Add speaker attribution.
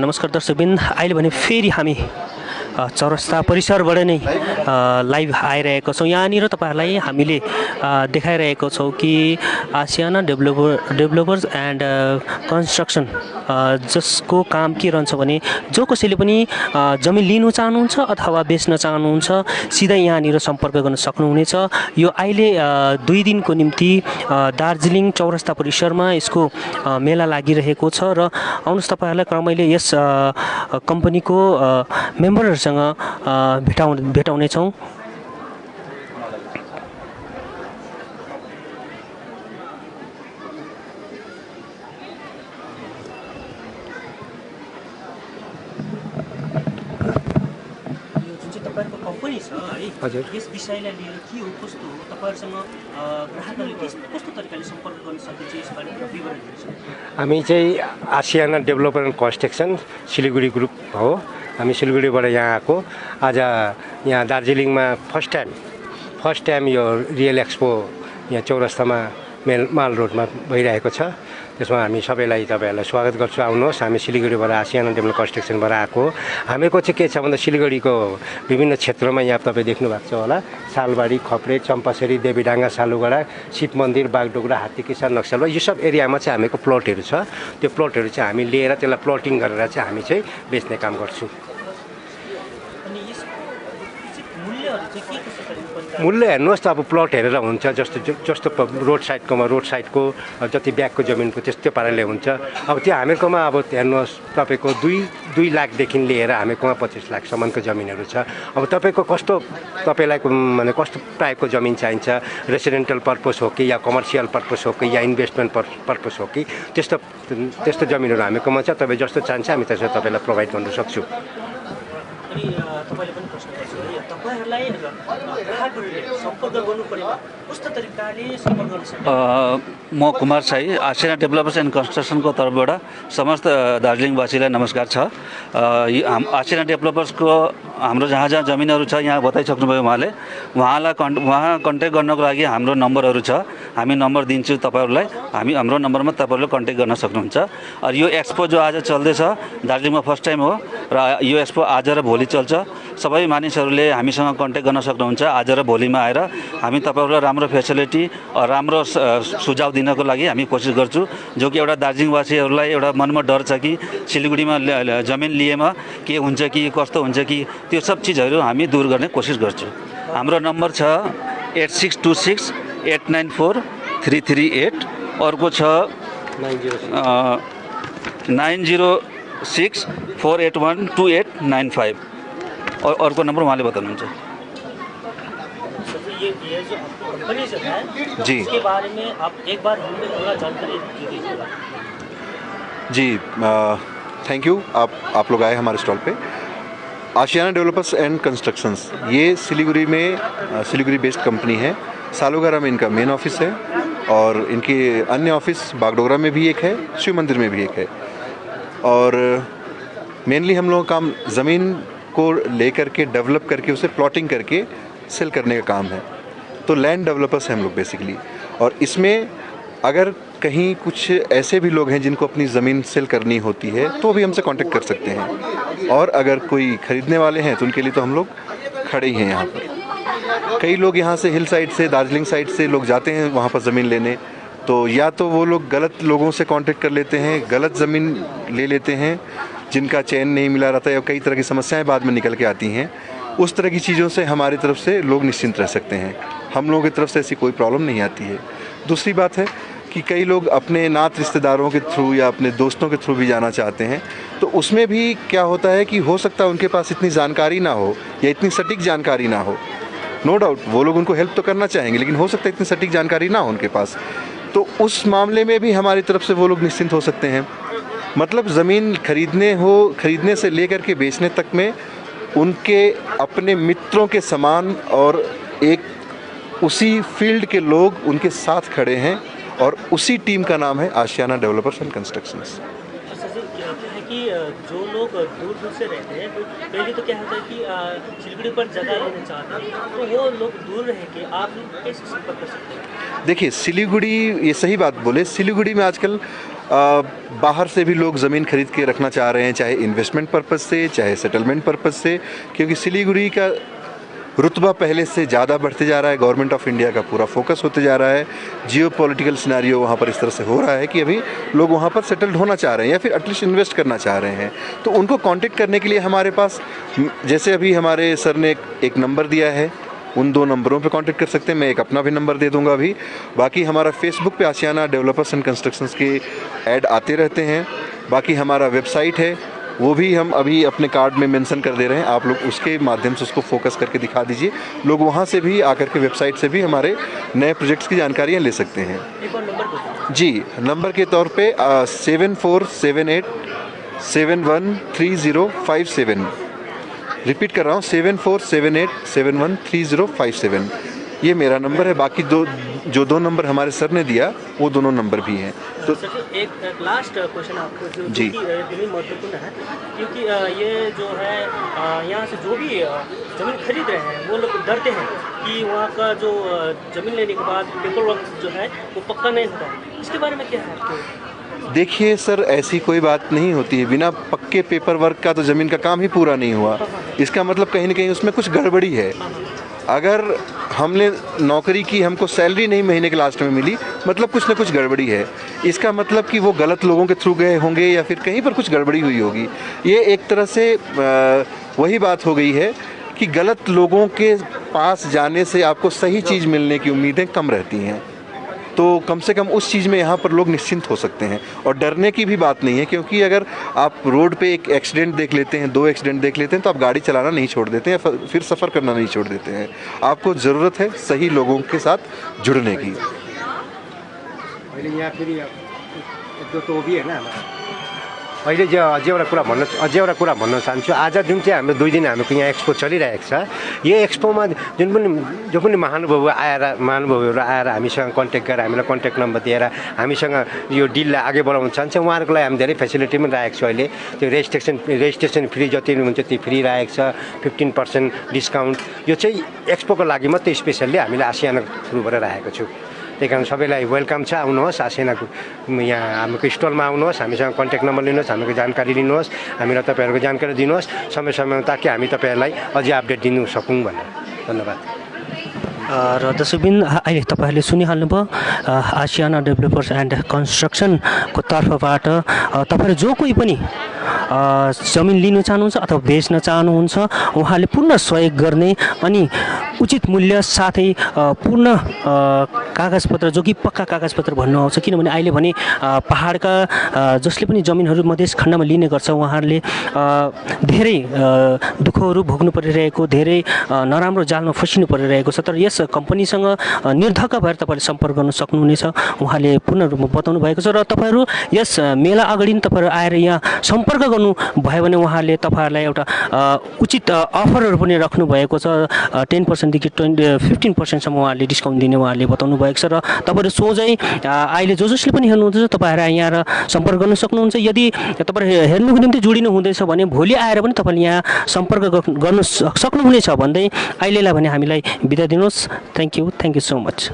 Speaker 1: नमस्कार दर्शकबिन, अहिले भने फेरि हामी चौरस्ता परिसरबाट नै लाइभ आइरहेको छौँ। यहाँनिर तपाईँहरूलाई हामीले देखाइरहेको छौँ कि आसियाना डेभलपर्स एन्ड कन्स्ट्रक्सन जसको काम के रहन्छ भने जो कसैले पनि जमिन लिनु चाहनुहुन्छ अथवा बेच्न चाहनुहुन्छ सिधै यहाँनिर सम्पर्क गर्न सक्नुहुनेछ। यो अहिले 2 दिनको निम्ति दार्जिलिङ चौरस्ता परिसरमा यसको मेला लागिरहेको छ र आउनुहोस् तपाईँहरूलाई क्रमैले यस कम्पनीको मेम्बरहरूसँग भेटाउनेछौँ।
Speaker 2: हजुर,
Speaker 1: यस विषयलाई लिएर के हो, कस्तो हो, तपाईँहरूसँग ग्राहकहरूले कस्तो तरिकाले सम्पर्क गर्न सकिन्छ यसबारे विवरण दिनुहोस्।
Speaker 2: हामी चाहिँ Ashiana developer and construction Siliguri group हो। हामी सिलिगुडीबाट यहाँ आएको। आज यहाँ दार्जिलिङमा फर्स्ट टाइम यो रियल एक्सपो यहाँ चौरस्तामा माल रोडमा भइरहेको छ। त्यसमा हामी सबैलाई तपाईँहरूलाई स्वागत गर्छु, आउनुहोस्। हामी सिलिगुडीबाट आसियाना डेभलप कन्स्ट्रक्सनबाट आएको। हामीको चाहिँ के छ भन्दा सिलिगुडीको विभिन्न क्षेत्रमा यहाँ तपाईँ देख्नु भएको छ होला, सालबारी, खप्रे, चम्पासरी, देवीडाङ्गा, सालुगडा, शिव मन्दिर, बागडोग्रा, हात्तीकिसान, नक्सलवा, यो सब एरियामा चाहिँ हामीको प्लटहरू छ। त्यो प्लटहरू चाहिँ हामी लिएर त्यसलाई प्लटिङ गरेर चाहिँ हामी चाहिँ बेच्ने काम गर्छौँ। मूल्य हेर्नुहोस् त, अब प्लट हेरेर हुन्छ। जस्तो रोड साइडको जति ब्याकको जमिनको त्यस्तो पाराले हुन्छ। अब त्यो हामीहरूकोमा अब हेर्नुहोस् तपाईँको 2 लाखदेखि लिएर हामीहरूकोमा 25 लाखसम्मको जमिनहरू छ। अब तपाईँको तपाईँलाई माने कस्तो टाइपको जमिन चाहिन्छ, रेसिडेन्टल पर्पस हो कि या कमर्सियल पर्पस हो कि या इन्भेस्टमेन्ट पर्पस हो कि त्यस्तो जमिनहरू हामीहरूकोमा छ। तपाईँ जस्तो चाहन्छ हामी त्यसमा तपाईँलाई प्रोभाइड गर्न सक्छौँ।
Speaker 1: अनि तपाईँले पनि प्रश्न गर्छु, तपाईँहरूलाई ग्राहकहरूले सम्पर्क गर्नु परेमा कस्तो तरिकाले सम्पर्क गर्न सक्छ?
Speaker 3: म कुमार साई, आसियाना डेभलपर्स एन्ड कन्स्ट्रक्सनको तर्फबाट समस्त दार्जिलिङवासीलाई नमस्कार छ। आसियाना डेभलपर्सको हाम्रो जहाँ जमिनहरू छ यहाँ बताइसक्नुभयो उहाँलाई कन्ट्याक्ट गर्नको लागि हाम्रो नम्बरहरू छ। हामी नम्बर दिन्छु तपाईँहरूलाई। हाम्रो नम्बरमा तपाईँहरूले कन्ट्याक्ट गर्न सक्नुहुन्छ। र यो एक्सपो जो आज चल्दैछ दार्जिलिङमा फर्स्ट टाइम हो र यो एक्सपो आज र भोलि चल्छ। सबै मानिसहरूले हामीसँग कन्ट्याक्ट गर्न सक्नुहुन्छ। आज र भोलिमा आएर हामी तपाईँहरूलाई राम्रो फेसिलिटी राम्रो सुझाव दिनको लागि हामी कोसिस गर्छौँ। जो कि एउटा दार्जिलिङवासीहरूलाई एउटा मनमा डर छ कि सिलिगुडीमा जमिन लिएमा के हुन्छ कि कस्तो हुन्छ कि त्यो सब चिजहरू हामी दूर गर्ने कोसिस गर्छौँ। हाम्रो नम्बर छ 8626 894 338। अर्को छ 906 481 2895। और अर्को नंबर वहाँ बताउनुहुन्छ।
Speaker 1: ये जो कंपनी जो है
Speaker 3: जी,
Speaker 1: इसके बारे में आप एक बार हमें पूरा जानकारी दीजिएगा।
Speaker 4: जी, थैंक यू। आप लोग आए हमारे स्टॉल पे। आशियाना डेवलपर्स एंड कंस्ट्रक्शंस ये सिलीगुड़ी बेस्ड कंपनी है। सालुगरा में इनका मेन ऑफिस है और इनके अन्य ऑफिस बागडोगरा में भी एक है, शिव मंदिर में भी एक है। और मेनली हम लोग काम ज़मीन को लेकर के डेवलप करके उसे प्लॉटिंग करके सेल करने का काम है। तो लैंड डेवलपर्स हैं हम लोग बेसिकली। और इसमें अगर कहीं कुछ ऐसे भी लोग हैं जिनको अपनी ज़मीन सेल करनी होती है तो भी हमसे कांटेक्ट कर सकते हैं। और अगर कोई ख़रीदने वाले हैं तो उनके लिए तो हम लोग खड़े ही हैं यहाँ पर। कई लोग यहाँ से हिल साइड से, दार्जिलिंग साइड से लोग जाते हैं वहाँ पर ज़मीन लेने, तो या तो वो लोग गलत लोगों से कांटेक्ट कर लेते हैं, गलत ज़मीन ले लेते हैं जिनका चयन नहीं मिला रहता है, या कई तरह की समस्याएं बाद में निकल के आती हैं। उस तरह की चीज़ों से हमारी तरफ से लोग निश्चिंत रह सकते हैं। हम लोगों की तरफ से ऐसी कोई प्रॉब्लम नहीं आती है। दूसरी बात है कि कई लोग अपने नात रिश्तेदारों के थ्रू या अपने दोस्तों के थ्रू भी जाना चाहते हैं, तो उसमें भी क्या होता है कि हो सकता है उनके पास इतनी जानकारी ना हो या इतनी सटीक जानकारी ना हो। नो डाउट वो लोग उनको हेल्प तो करना चाहेंगे, लेकिन हो सकता है इतनी सटीक जानकारी ना हो उनके पास, तो उस मामले में भी हमारी तरफ से वो लोग निश्चिंत हो सकते हैं। मतलब ज़मीन खरीदने से लेकर के बेचने तक में उनके अपने मित्रों के समान और एक उसी फील्ड के लोग उनके साथ खड़े हैं, और उसी टीम का नाम है आशियाना डेवलपर्स एंड कंस्ट्रक्शंस।
Speaker 1: कि जो लोग दूर दूर से रहते हैं, तो पहले तो क्या होता है कि सिलीगुड़ी पर जगह लेना चाहते हैं, तो वो लोग दूर रह के आप कैसे संपर्क कर सकते हैं?
Speaker 4: देखिए, सिलीगुड़ी, ये सही बात बोले, सिलीगुड़ी में आजकल बाहर से भी लोग ज़मीन खरीद के रखना चाह रहे हैं, चाहे इन्वेस्टमेंट पर्पज़ से, चाहे सेटलमेंट पर्पज़ से, क्योंकि सिलीगुड़ी का रुतबा पहले से ज़्यादा बढ़ते जा रहा है। गवर्नमेंट ऑफ इंडिया का पूरा फोकस होते जा रहा है। जियो पॉलिटिकल सिनेरियो वहाँ पर इस तरह से हो रहा है कि अभी लोग वहाँ पर सेटल्ड होना चाह रहे हैं या फिर एटलीस्ट इन्वेस्ट करना चाह रहे हैं। तो उनको कांटेक्ट करने के लिए हमारे पास, जैसे अभी हमारे सर ने एक नंबर दिया है, उन 2 नंबरों पे कांटेक्ट कर सकते हैं। मैं एक अपना भी नंबर दे दूंगा अभी। बाकी हमारा फेसबुक पे आशियाना डेवलपर्स एंड कंस्ट्रक्शंस के ऐड आते रहते हैं। बाकी हमारा वेबसाइट है, वो भी हम अभी अपने कार्ड में मेंशन कर दे रहे हैं। आप लोग उसके माध्यम से उसको फोकस करके दिखा दीजिए। लोग वहाँ से भी आकर के वेबसाइट से भी हमारे नए प्रोजेक्ट्स की जानकारियाँ ले सकते हैं। जी, नंबर के तौर पे 7478713057। रिपीट कर रहा हूँ, 7478713057। ये मेरा नंबर है। बाकी जो 2 नंबर हमारे सर ने दिया, वो दोनों नंबर भी हैं। तो
Speaker 1: एक लास्ट क्वेश्चन आपको
Speaker 4: जी
Speaker 1: भी महत्वपूर्ण है, क्योंकि ये जो है यहाँ से जो भी ज़मीन खरीद रहे हैं वो लोग डरते हैं कि वहाँ का जो ज़मीन लेने के बाद पेपर वर्क जो है वो पक्का नहीं होता है। इसके बारे में क्या है आपको?
Speaker 4: देखिए सर, ऐसी कोई बात नहीं होती है। बिना पक्के पेपर वर्क का तो ज़मीन का काम ही पूरा नहीं हुआ। इसका मतलब कहीं ना कहीं उसमें कुछ गड़बड़ी है। अगर हमने नौकरी की, हमको सैलरी नहीं महीने के लास्ट में मिली, मतलब कुछ ना कुछ गड़बड़ी है। इसका मतलब कि वो गलत लोगों के थ्रू गए होंगे या फिर कहीं पर कुछ गड़बड़ी हुई होगी। ये एक तरह से वही बात हो गई है कि गलत लोगों के पास जाने से आपको सही चीज़ मिलने की उम्मीदें कम रहती हैं। तो कम से कम उस चीज़ में यहाँ पर लोग निश्चिंत हो सकते हैं और डरने की भी बात नहीं है। क्योंकि अगर आप रोड पे एक एक्सीडेंट देख लेते हैं, 2 एक्सीडेंट देख लेते हैं, तो आप गाड़ी चलाना नहीं छोड़ देते हैं, फिर सफ़र करना नहीं छोड़ देते हैं। आपको ज़रूरत है सही लोगों के साथ जुड़ने की।
Speaker 2: यहाँ फेरि तो भी होइन अहिले अझै एउटा कुरा भन्न चाहन्छु। आज जुन चाहिँ हाम्रो 2 दिन हाम्रो यहाँ एक्सपो चलिरहेको छ, यो एक्सपोमा जो पनि महानुभावहरू आएर हामीसँग कन्ट्याक्ट गरेर हामीलाई कन्ट्याक्ट नम्बर दिएर हामीसँग यो डिललाई अघि बढाउन चाहन्छ, उहाँहरूको लागि हामी धेरै फेसिलिटी पनि राखेको छु। अहिले त्यो रेजिस्ट्रेसन फ्री जति हुन्छ त्यो फ्री राखेको छ, 15% डिस्काउन्ट। यो चाहिँ एक्सपोको लागि मात्रै स्पेसल्ली हामीले आसियाना थ्रुबाट राखेको छु। त्यही कारण सबैलाई वेलकम छ, आउनुहोस् आसियानाको यहाँ हाम्रो स्टलमा आउनुहोस्, हामीसँग कन्ट्याक्ट नम्बर लिनुहोस्, हाम्रो जानकारी लिनुहोस्, हामीलाई तपाईँहरूको जानकारी दिनुहोस् समय समयमा, ताकि हामी तपाईँहरूलाई अझै अपडेट दिनु सकौँ भनेर। धन्यवाद।
Speaker 1: र दर्शकबिन, अहिले तपाईँहरूले सुनिहाल्नुभयो आसियाना डेभलपर्स एन्ड कन्स्ट्रक्सनको तर्फबाट तपाईँहरू जो कोही पनि जमिन लिनु चाहनुहुन्छ अथवा बेच्न चाहनुहुन्छ, उहाँले पूर्ण सहयोग गर्ने अनि उचित मूल्य साथै पूर्ण कागजपत्र, जो कि पक्का कागजपत्र भन्नु आउँछ। किनभने अहिले भने पहाडका जसले पनि जमिनहरू मधेस खण्डमा लिने गर्छ, उहाँहरूले धेरै दुःखहरू भोग्नु परिरहेको, धेरै नराम्रो जालमा फसिनु परिरहेको छ। तर यस कम्पनीसँग निर्धक्क भएर तपाईँले सम्पर्क गर्न सक्नुहुनेछ, उहाँले पूर्ण रूपमा बताउनु भएको छ। र तपाईँहरू यस मेला अगाडि नै तपाईँहरू आएर यहाँ सम्पर्क गर्नुभयो भने उहाँहरूले तपाईँहरूलाई एउटा उचित अफरहरू पनि राख्नु भएको छ। 10%देखि 15%सम्म उहाँहरूले डिस्काउन्ट दिने उहाँहरूले बताउनु भएको छ। र तपाईँहरू सोझै अहिले जसले पनि हेर्नुहुन्छ तपाईँहरू यहाँ सम्पर्क गर्न सक्नुहुन्छ। यदि तपाईँहरू हेर्नुको निम्ति जोडिनु हुँदैछ भने भोलि आएर पनि तपाईँले यहाँ सम्पर्क गर्नु सक्नुहुनेछ भन्दै अहिलेलाई भने हामीलाई बिदा दिनुहोस्। Thank you so much.